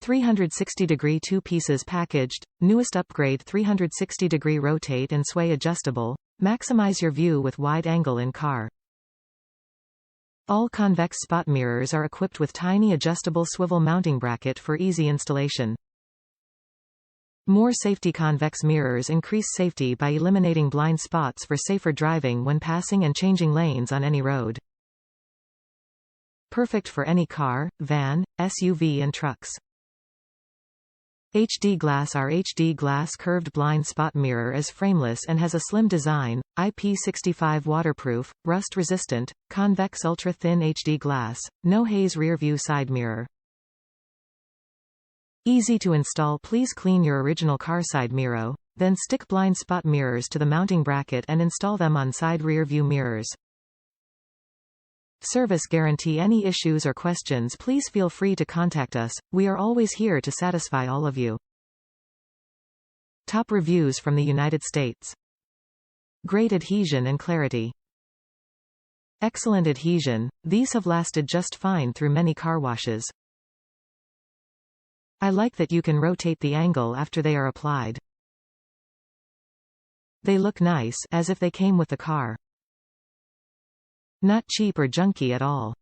360-degree 2 pieces packaged, newest upgrade 360-degree rotate and sway adjustable, maximize your view with wide angle in car. All convex spot mirrors are equipped with tiny adjustable swivel mounting bracket for easy installation. More Safety Convex mirrors increase safety by eliminating blind spots for safer driving when passing and changing lanes on any road. Perfect for any car, van, SUV and trucks. HD Glass. Our HD Glass curved blind spot mirror is frameless and has a slim design, IP65 waterproof, rust-resistant, convex ultra-thin HD glass, no haze rear-view side mirror. Easy to install. Please clean your original car side mirror, then stick blind spot mirrors to the mounting bracket and install them on side rear-view mirrors. Service guarantee. Any issues or questions, please feel free to contact us. We are always here to satisfy all of you. Top reviews from the United States. Great adhesion and clarity. Excellent adhesion. These have lasted just fine through many car washes. I like that you can rotate the angle after they are applied. They look nice, as if they came with the car. Not cheap or junky at all.